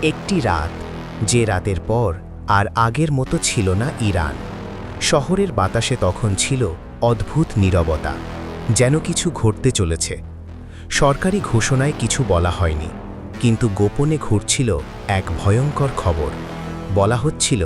একটি রাত, যে রাতের পর আর আগের মতো ছিল না ইরান। শহরের বাতাসে তখন ছিল অদ্ভুত নীরবতা, যেন কিছু ঘটতে চলেছে। সরকারি ঘোষণায় কিছু বলা হয়নি, কিন্তু গোপনে ঘুরছিল এক ভয়ঙ্কর খবর। বলা হচ্ছিল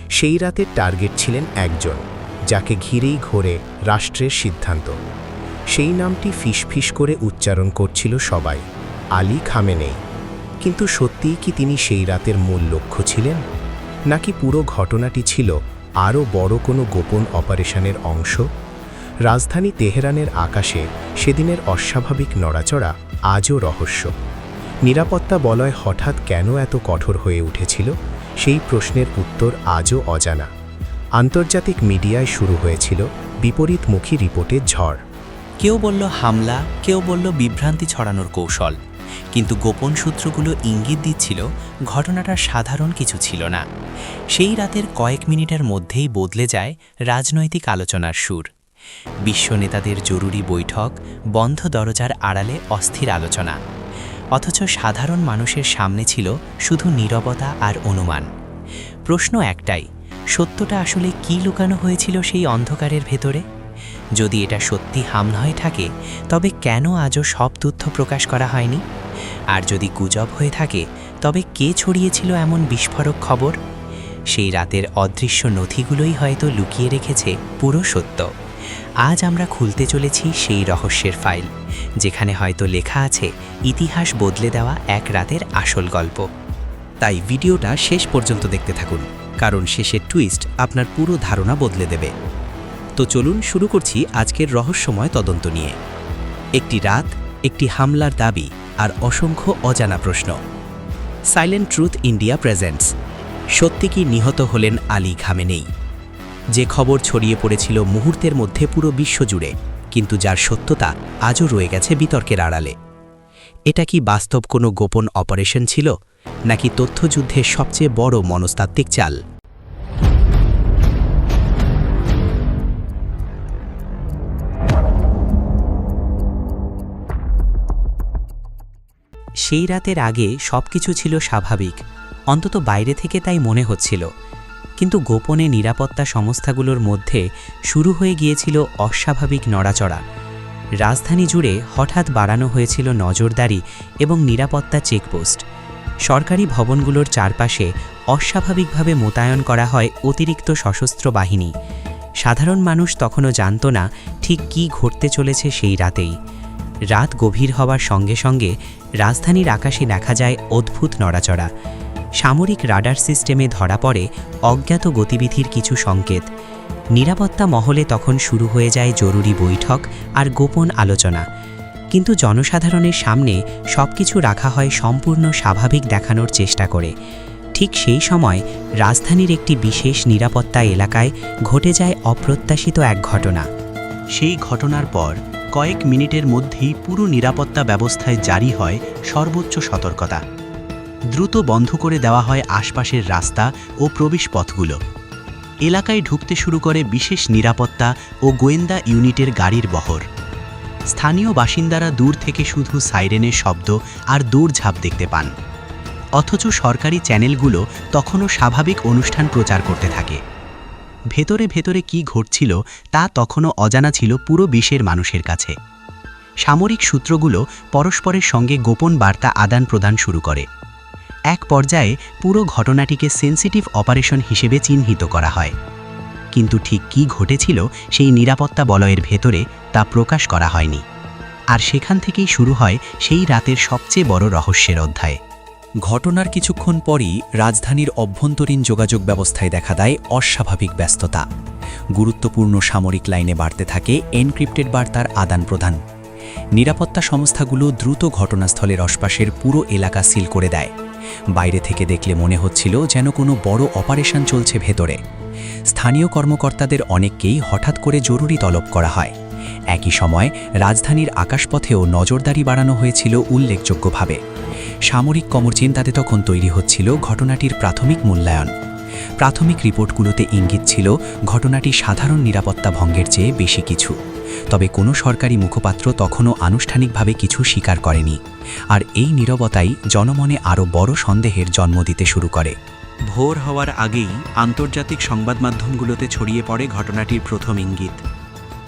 সেই রাতের টার্গেট ছিলেন একজন, যাকে ঘিরেই ঘোরে রাষ্ট্রের সিদ্ধান্ত। সেই নামটি ফিসফিস করে উচ্চারণ করছিল সবাই, আলী খামেনেই। কিন্তু সত্যিই কি তিনি সেই রাতের মূল লক্ষ্য ছিলেন, নাকি পুরো ঘটনাটি ছিল আরও বড় কোনো গোপন অপারেশনের অংশ? রাজধানী তেহরানের আকাশে সেদিনের অস্বাভাবিক নড়াচড়া আজও রহস্য। নিরাপত্তা বলয় হঠাৎ কেন এত কঠোর হয়ে উঠেছিল, সেই প্রশ্নের উত্তর আজও অজানা। আন্তর্জাতিক মিডিয়ায় শুরু হয়েছিল বিপরীতমুখী রিপোর্টের ঝড়। কেউ বলল হামলা, কেউ বলল বিভ্রান্তি ছড়ানোর কৌশল, কিন্তু গোপন সূত্রগুলো ইঙ্গিত দিচ্ছিল ঘটনাটা সাধারণ কিছু ছিল না। সেই রাতের কয়েক মিনিটের মধ্যেই বদলে যায় রাজনৈতিক আলোচনার সুর। বিশ্ব নেতাদের জরুরি বৈঠক, বন্ধ দরজার আড়ালে অস্থির আলোচনা, অথচ সাধারণ মানুষের সামনে ছিল শুধু নীরবতা আর অনুমান। প্রশ্ন একটাই, সত্যটা আসলে কি লুকানো হয়েছিল সেই অন্ধকারের ভেতরে? যদি এটা সত্যি হামলা হয়ে থাকে, তবে কেন আজও সব তথ্য প্রকাশ করা হয়নি? আর যদি গুজব হয়ে থাকে, তবে কে ছড়িয়েছিল এমন বিস্ফোরক খবর? সেই রাতের অদৃশ্য নথিগুলোই হয়তো লুকিয়ে রেখেছে পুরো সত্য। আজ আমরা খুলতে চলেছি সেই রহস্যের ফাইল, যেখানে হয়তো লেখা আছে ইতিহাস বদলে দেওয়া এক রাতের আসল গল্প। তাই ভিডিওটা শেষ পর্যন্ত দেখতে থাকুন, কারণ শেষের টুইস্ট আপনার পুরো ধারণা বদলে দেবে। তো চলুন শুরু করছি আজকের রহস্যময় তদন্ত নিয়ে। একটি রাত, একটি হামলার দাবি আর অসংখ্য অজানা প্রশ্ন। Silent truth India presents. সত্যি কি নিহত হলেন আলী খামেনেই? যে খবর ছড়িয়ে পড়েছিল মুহূর্তের মধ্যে পুরো বিশ্ব জুড়ে, কিন্তু যার সত্যতা আজও রয়ে গেছে বিতর্কের আড়ালে। এটা কি বাস্তব কোনো গোপন অপারেশন ছিল, নাকি তথ্যযুদ্ধের সবচেয়ে বড় মনস্তাত্ত্বিক চাল? সেই রাতের আগে সবকিছু ছিল স্বাভাবিক, অন্তত বাইরে থেকে তাই মনে হচ্ছিল। কিন্তু গোপনে নিরাপত্তা সংস্থাগুলোর মধ্যে শুরু হয়ে গিয়েছিল অস্বাভাবিক নড়াচড়া। রাজধানী জুড়ে হঠাৎ বাড়ানো হয়েছিল নজরদারি এবং নিরাপত্তা চেকপোস্ট। সরকারি ভবনগুলোর চারপাশে অস্বাভাবিকভাবে মোতায়েন করা হয় অতিরিক্ত সশস্ত্র বাহিনী। সাধারণ মানুষ তখনও জানত না ঠিক কী ঘটতে চলেছে সেই রাতেই। রাত গভীর হওয়ার সঙ্গে সঙ্গে রাজধানীর আকাশে দেখা যায় অদ্ভুত নড়াচড়া। সামরিক রাডার সিস্টেমে ধরা পড়ে অজ্ঞাত গতিবিধির কিছু সংকেত। নিরাপত্তা মহলে তখন শুরু হয়ে যায় জরুরি বৈঠক আর গোপন আলোচনা। কিন্তু জনসাধারণের সামনে সবকিছু রাখা হয় সম্পূর্ণ স্বাভাবিক দেখানোর চেষ্টা করে। ঠিক সেই সময় রাজধানীর একটি বিশেষ নিরাপত্তা এলাকায় ঘটে যায় অপ্রত্যাশিত এক ঘটনা। সেই ঘটনার পর কয়েক মিনিটের মধ্যেই পুরো নিরাপত্তা ব্যবস্থায় জারি হয় সর্বোচ্চ সতর্কতা। দ্রুত বন্ধ করে দেওয়া হয় আশপাশের রাস্তা ও প্রবেশপথগুলো। এলাকায় ঢুকতে শুরু করে বিশেষ নিরাপত্তা ও গোয়েন্দা ইউনিটের গাড়ির বহর। স্থানীয় বাসিন্দারা দূর থেকে শুধু সাইরেনের শব্দ আর দৌড়ঝাঁপ দেখতে পান, অথচ সরকারি চ্যানেলগুলো তখনও স্বাভাবিক অনুষ্ঠান প্রচার করতে থাকে। ভেতরে ভেতরে কি ঘটছিল তা তখনও অজানা ছিল পুরো বিশ্বের মানুষের কাছে। সামরিক সূত্রগুলো পরস্পরের সঙ্গে গোপন বার্তা আদান প্রদান শুরু করে। এক পর্যায়ে পুরো ঘটনাটিকে সেন্সিটিভ অপারেশন হিসেবে চিহ্নিত করা হয়। কিন্তু ঠিক কী ঘটেছিল সেই নিরাপত্তা বলয়ের ভেতরে তা প্রকাশ করা হয়নি। আর সেখান থেকেই শুরু হয় সেই রাতের সবচেয়ে বড় রহস্যের অধ্যায়। ঘটনার কিছুক্ষণ পরই রাজধানীর অভ্যন্তরীণ যোগাযোগ ব্যবস্থায় দেখা দেয় অস্বাভাবিক ব্যস্ততা। গুরুত্বপূর্ণ সামরিক লাইনে বাড়তে থাকে এনক্রিপ্টেড বার্তার আদান প্রদান। নিরাপত্তা সংস্থাগুলো দ্রুত ঘটনাস্থলের আশপাশের পুরো এলাকা সিল করে দেয়। বাইরে থেকে দেখলে মনে হচ্ছিল যেন কোনো বড় অপারেশন চলছে ভেতরে। স্থানীয় কর্মকর্তাদের অনেককেই হঠাৎ করে জরুরি তলব করা হয়। একই সময় রাজধানীর আকাশপথেও নজরদারি বাড়ানো হয়েছিল উল্লেখযোগ্যভাবে। সামরিক কমরচিন্তাতে তখন তৈরি হচ্ছিল ঘটনাটির প্রাথমিক মূল্যায়ন। প্রাথমিক রিপোর্টগুলোতে ইঙ্গিত ছিল ঘটনাটি সাধারণ নিরাপত্তা ভঙ্গের চেয়ে বেশি কিছু। তবে কোনো সরকারি মুখপাত্র তখনও আনুষ্ঠানিকভাবে কিছু স্বীকার করেনি। আর এই নীরবতাই জনমনে আরও বড় সন্দেহের জন্ম দিতে শুরু করে। ভোর হওয়ার আগেই আন্তর্জাতিক সংবাদ মাধ্যমগুলোতে ছড়িয়ে পড়ে ঘটনাটির প্রথম ইঙ্গিত।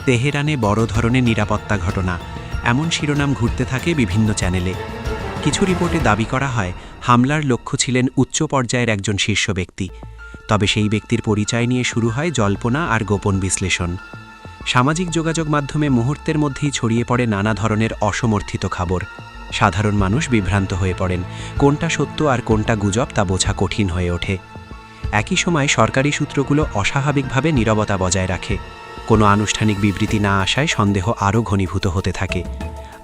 তেহরানে বড় ধরনের নিরাপত্তা ঘটনা, এমন শিরোনাম ঘুরতে থাকে বিভিন্ন চ্যানেলে। কিছু রিপোর্টে দাবি করা হয় হামলার লক্ষ্য ছিলেন উচ্চ পর্যায়ের একজন শীর্ষ ব্যক্তি। তবে সেই ব্যক্তির পরিচয় নিয়ে শুরু হয় জল্পনা আর গোপন বিশ্লেষণ। সামাজিক যোগাযোগ মাধ্যমে মুহূর্তের মধ্যেই ছড়িয়ে পড়ে নানা ধরনের অসমর্থিত খবর। সাধারণ মানুষ বিভ্রান্ত হয়ে পড়েন, কোনটা সত্য আর কোনটা গুজব তা বোঝা কঠিন হয়ে ওঠে। একই সময় সরকারি সূত্রগুলো অস্বাভাবিকভাবে নীরবতা বজায় রাখে। কোনো আনুষ্ঠানিক বিবৃতি না আসায় সন্দেহ আরও ঘনীভূত হতে থাকে।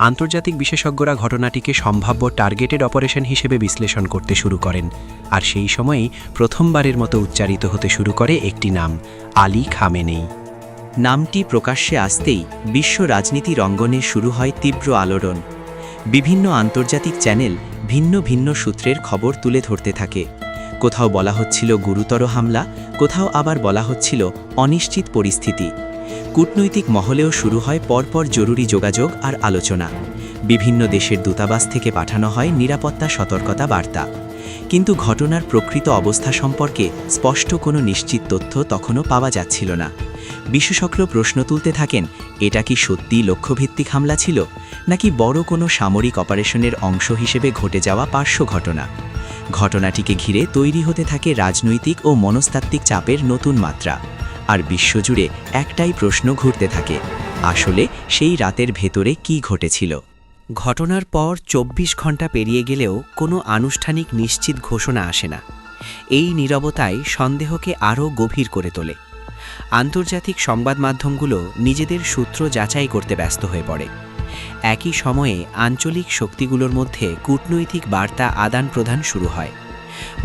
আন্তর্জাতিক বিশেষজ্ঞরা ঘটনাটিকে সম্ভাব্য টার্গেটেড অপারেশন হিসেবে বিশ্লেষণ করতে শুরু করেন। আর সেই সময়েই প্রথমবারের মতো উচ্চারিত হতে শুরু করে একটি নাম, আলী খামেনেই। নামটি প্রকাশ্যে আসতেই বিশ্ব রাজনীতির অঙ্গনে শুরু হয় তীব্র আলোড়ন। বিভিন্ন আন্তর্জাতিক চ্যানেল ভিন্ন ভিন্ন সূত্রের খবর তুলে ধরতে থাকে। কোথাও বলা হচ্ছিল গুরুতর হামলা, কোথাও আবার বলা হচ্ছিল অনিশ্চিত পরিস্থিতি। কূটনৈতিক মহলেও শুরু হয় পরপর জরুরি যোগাযোগ আর আলোচনা। বিভিন্ন দেশের দূতাবাস থেকে পাঠানো হয় নিরাপত্তা সতর্কতা বার্তা। কিন্তু ঘটনার প্রকৃত অবস্থা সম্পর্কে স্পষ্ট কোনো নিশ্চিত তথ্য তখনও পাওয়া যাচ্ছিল না। বিশেষজ্ঞ প্রশ্ন তুলতে থাকেন, এটা কি সত্যিই লক্ষ্যভিত্তিক হামলা ছিল, নাকি বড় কোনো সামরিক অপারেশনের অংশ হিসেবে ঘটে যাওয়া পার্শ্ব ঘটনা? ঘটনাটিকে ঘিরে তৈরি হতে থাকে রাজনৈতিক ও মনস্তাত্ত্বিক চাপের নতুন মাত্রা। আর বিশ্বজুড়ে একটাই প্রশ্ন ঘুরতে থাকে, আসলে সেই রাতের ভেতরে কি ঘটেছিল? ঘটনার পর ২৪ ঘন্টা পেরিয়ে গেলেও কোনো আনুষ্ঠানিক নিশ্চিত ঘোষণা আসে না। এই নীরবতাই সন্দেহকে আরও গভীর করে তোলে। আন্তর্জাতিক সংবাদ মাধ্যমগুলো নিজেদের সূত্র যাচাই করতে ব্যস্ত হয়ে পড়ে। একই সময়ে আঞ্চলিক শক্তিগুলোর মধ্যে কূটনৈতিক বার্তা আদান প্রদান শুরু হয়।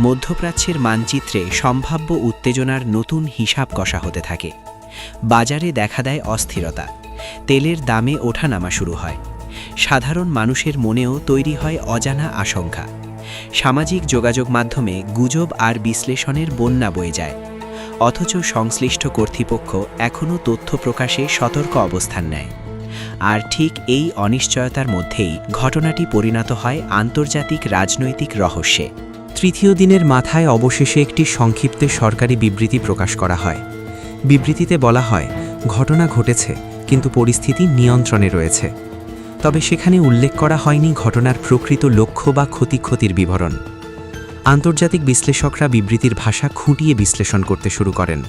মধ্যপ্রাচ্যের মানচিত্রে সম্ভাব্য উত্তেজনার নতুন হিসাব কষা হতে থাকে। বাজারে দেখা দেয় অস্থিরতা, তেলের দামে ওঠানামা শুরু হয়। সাধারণ মানুষের মনেও তৈরি হয় অজানা আশঙ্কা। সামাজিক যোগাযোগ মাধ্যমে গুজব আর বিশ্লেষণের বন্যা বয়ে যায়। অথচ সংশ্লিষ্ট কর্তৃপক্ষ এখনও তথ্য প্রকাশে সতর্ক অবস্থান নেয়। আর ঠিক এই অনিশ্চয়তার মধ্যেই ঘটনাটি পরিণত হয় আন্তর্জাতিক রাজনৈতিক রহস্যে। তৃতীয় দিনের মাথায় অবশেষে একটি সংক্ষিপ্ত সরকারি বিবৃতি প্রকাশ করা হয়। বিবৃতিতে বলা হয়, ঘটনা ঘটেছে কিন্তু পরিস্থিতি নিয়ন্ত্রণে রয়েছে। তবে সেখানে উল্লেখ করা হয়নি ঘটনার প্রকৃত লক্ষ্য বা ক্ষতির বিবরণ। আন্তর্জাতিক বিশ্লেষকরা বিবৃতির ভাষা খুঁটিয়ে বিশ্লেষণ করতে শুরু করেন।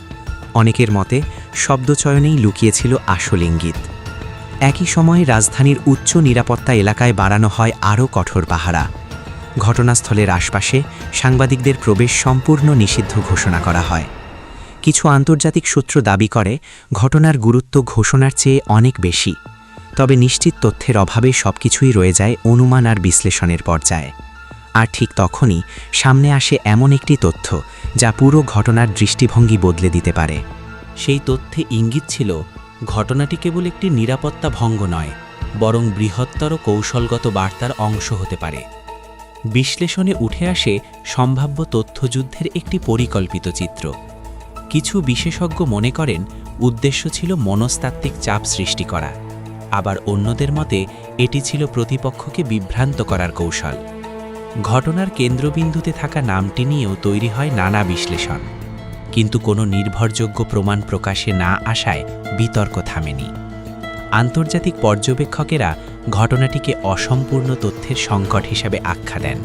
অনেকের মতে শব্দচয়নেই লুকিয়েছিল আসল ইঙ্গিত। একই সময়ে রাজধানীর উচ্চ নিরাপত্তা এলাকায় বাড়ানো হয় আরও কঠোর পাহারা। ঘটনাস্থলের আশপাশে সাংবাদিকদের প্রবেশ সম্পূর্ণ নিষিদ্ধ ঘোষণা করা হয়। কিছু আন্তর্জাতিক সূত্র দাবি করে ঘটনার গুরুত্ব ঘোষণার চেয়ে অনেক বেশি। তবে নিশ্চিত তথ্যের অভাবে সবকিছুই রয়ে যায় অনুমান আর বিশ্লেষণের পর্যায়ে। আর ঠিক তখনই সামনে আসে এমন একটি তথ্য যা পুরো ঘটনার দৃষ্টিভঙ্গি বদলে দিতে পারে। সেই তথ্যে ইঙ্গিত ছিল ঘটনাটি কেবল একটি নিরাপত্তা ভঙ্গ নয়, বরং বৃহত্তর কৌশলগত বার্তার অংশ হতে পারে। বিশ্লেষণে উঠে আসে সম্ভাব্য তথ্যযুদ্ধের একটি পরিকল্পিত চিত্র। কিছু বিশেষজ্ঞ মনে করেন উদ্দেশ্য ছিল মনস্তাত্ত্বিক চাপ সৃষ্টি করা, আবার অন্যদের মতে এটি ছিল প্রতিপক্ষকে বিভ্রান্ত করার কৌশল। ঘটনার কেন্দ্রবিন্দুতে থাকা নামটি নিয়েও তৈরি হয় নানা বিশ্লেষণ, কিন্তু কোনো নির্ভরযোগ্য প্রমাণ প্রকাশে না আসায় বিতর্ক থামেনি। আন্তর্জাতিক পর্যবেক্ষকেরা ঘটনাটিকে অসম্পূর্ণ তথ্যের সংকট হিসাবে আখ্যা দেন।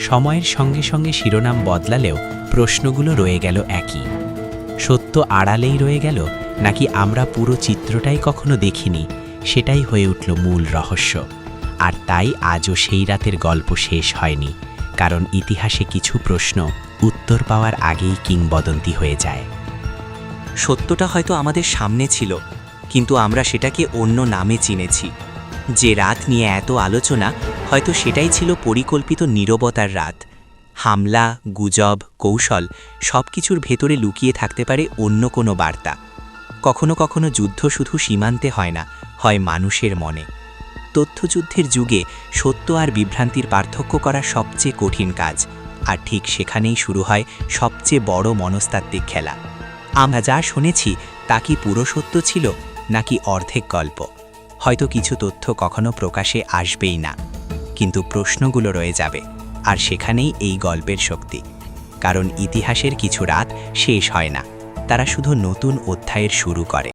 সময়ের সঙ্গে সঙ্গে শিরোনাম বদলালেও প্রশ্নগুলো রয়ে গেল একই। সত্য আড়ালেই রয়ে গেল, নাকি আমরা পুরো চিত্রটাই কখনো দেখিনি? সেটাই হয়ে উঠল মূল রহস্য। আর তাই আজও সেই রাতের গল্প শেষ হয়নি, কারণ ইতিহাসে কিছু প্রশ্ন উত্তর পাওয়ার আগেই কিংবদন্তি হয়ে যায়। সত্যটা হয়তো আমাদের সামনে ছিল, কিন্তু আমরা সেটাকে অন্য নামে চিনেছি। যে রাত নিয়ে এত আলোচনা, হয়তো সেটাই ছিল পরিকল্পিত নীরবতার রাত। হামলা, গুজব, কৌশল সবকিছুর ভেতরে লুকিয়ে থাকতে পারে অন্য কোনো বার্তা। কখনো কখনো যুদ্ধ শুধু সীমান্তে হয় না, হয় মানুষের মনে। তথ্যযুদ্ধের যুগে সত্য আর বিভ্রান্তির পার্থক্য করা সবচেয়ে কঠিন কাজ। আর ঠিক সেখানেই শুরু হয় সবচেয়ে বড় মনস্তাত্ত্বিক খেলা। আমরা যা শুনেছি তা কি পুরো সত্য ছিল নাকি অর্ধেক গল্প? হয়তো কিছু তথ্য কখনো প্রকাশে আসবেই না, কিন্তু প্রশ্নগুলো রয়ে যাবে, আর সেখানেই এই গল্পের শক্তি। কারণ ইতিহাসের কিছু রাত শেষ হয় না, তারা শুধু নতুন অধ্যায়ের শুরু করে।